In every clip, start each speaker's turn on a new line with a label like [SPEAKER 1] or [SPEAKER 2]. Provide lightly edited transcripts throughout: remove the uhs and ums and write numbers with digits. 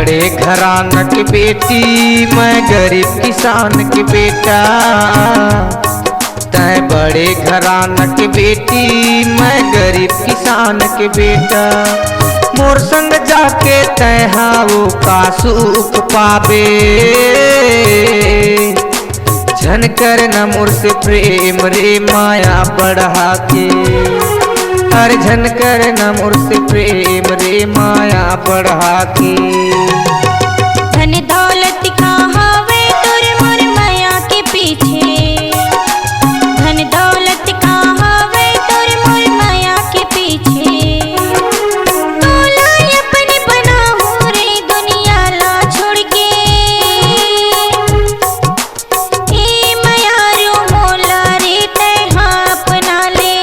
[SPEAKER 1] बड़े घराना की बेटी, मैं गरीब किसान की बेटा। तै बड़े घराना की बेटी, मैं गरीब किसान के बेटा। मोर संग जाके तैहा वो का सुख पावे, झन कर न मोर से प्रेम रे माया बढ़ा के। हर झन कर न मोर से प्रेम रे माया बढ़ा के।
[SPEAKER 2] धन दौलत का हवे तोर मोर माया के पीछे, धन दौलत का हवे तोर मोर माया के पीछे। तोला अपने बनाहू रे दुनिया ला छोड़ के, ए माया रो मोला रे तैहा अपना ले,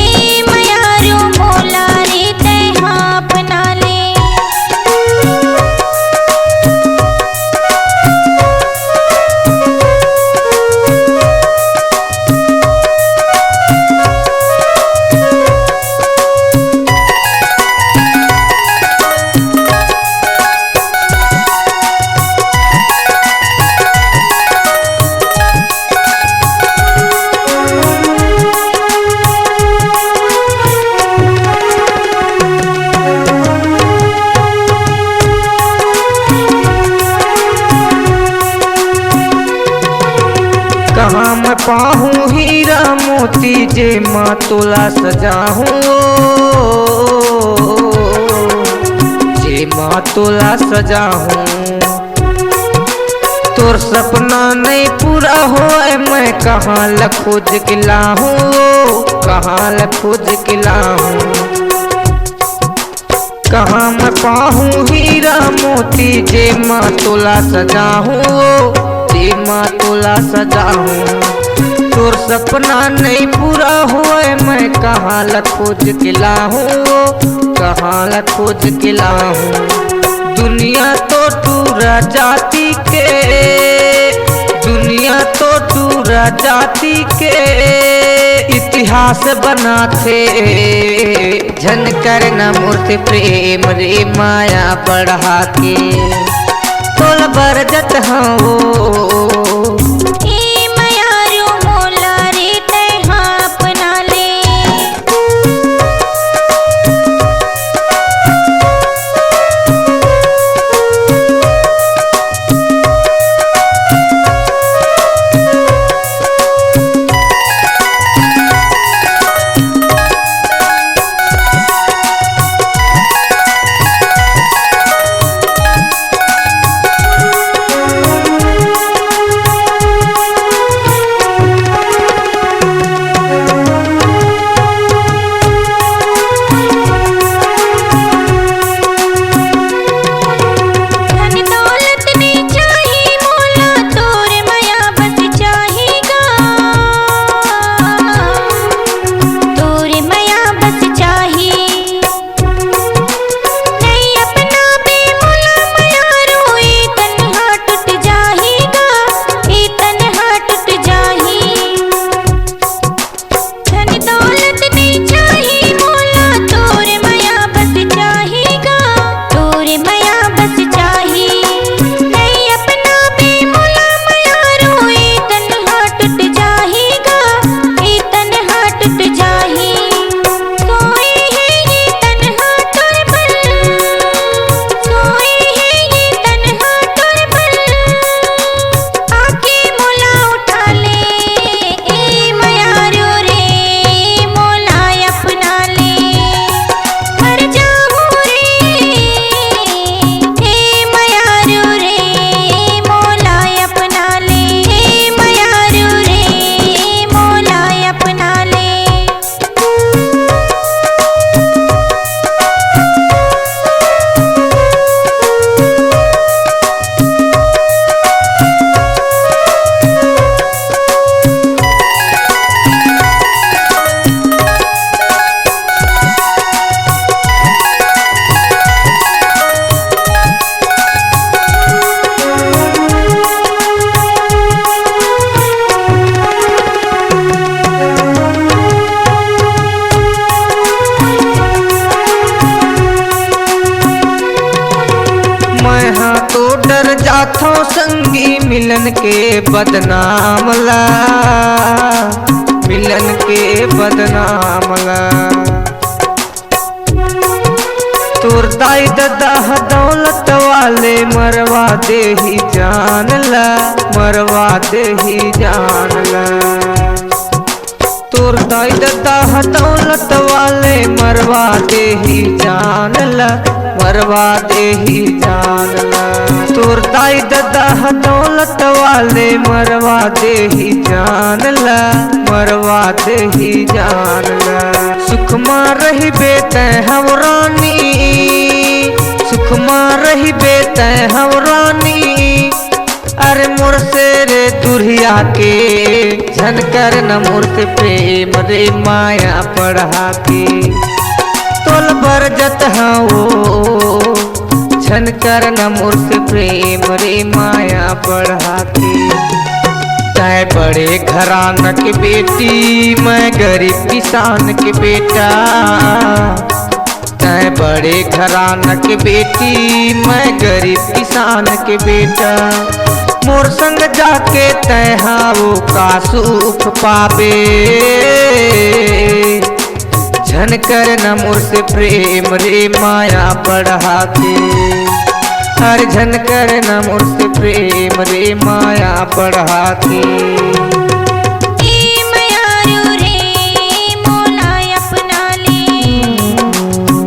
[SPEAKER 2] ए माया रो मोला रे तैहा अपना ले।
[SPEAKER 1] कहाँ मैं पाहूँ हीरा मोती जे माँ तोला सजाहूँ, जे माँ तोला सजाहूँ। तोर सपना नहीं पूरा होए मैं कहाँ ल खोज के लाहूँ, कहाँ ल खोज के लाहूँ। कहाँ मैं पाहूँ हीरा मोती जे माँ तोला सजाहूँ, जे माँ तोला सजाहूँ। तोर सपना नहीं पूरा होए मैं कहाँ ल खोज के लाहूँ, कहाँ ल खोज के लाहूँ। दुनिया तो टूरा जाति के, दुनिया तो टूरा जाति के इतिहास बना थे। झन कर न मूर्ति प्रेम रे माया बढ़ा के। तोल बरजत हाँ वो,
[SPEAKER 2] ए माया रो मोला रे तैहा अपना ले।
[SPEAKER 1] मिलन के बदनाम ला, मिलन के बदनाम ला। तोर दाई दादा दौलत वाले मरवा दे ही जान ला, मरवा दे ही जान ला। तोर दाई दादा दौलत वाले मरवा दे ही जान ला, मरवा दे ही जान ला। तोर दाई दादा दौलत वाले मरवा दे ही जान ला, मरवा दे ही जान ला। सुखमा रही बेतै हवरानी, सुखमा रही बेतै हवरानी। अरे मोर से रे दुरिया के झनकर न मोर से प्रेम रे माया पढ़ा के। तोल बरजत हो झनकर न मोर से प्रेम रे माया पढ़ा के। तै बड़े घराना के बेटी मैं गरीब किसान के बेटा, तै बड़े घराना के बेटी मैं गरीब किसान के बेटा। मोर संग जाके तै हाओ का सुख पाबे, झनकर न मोर से प्रेम रे माया पढ़ा के। हर झनकर न मोर से प्रेम रे माया पढ़ा के।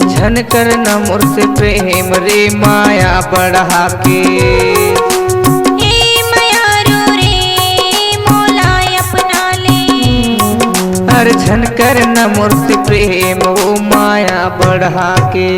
[SPEAKER 1] झनकर न मोर से प्रेम रे माया बढ़ा के। हर झनकर न मोर से प्रेम वो माया बढ़ा के।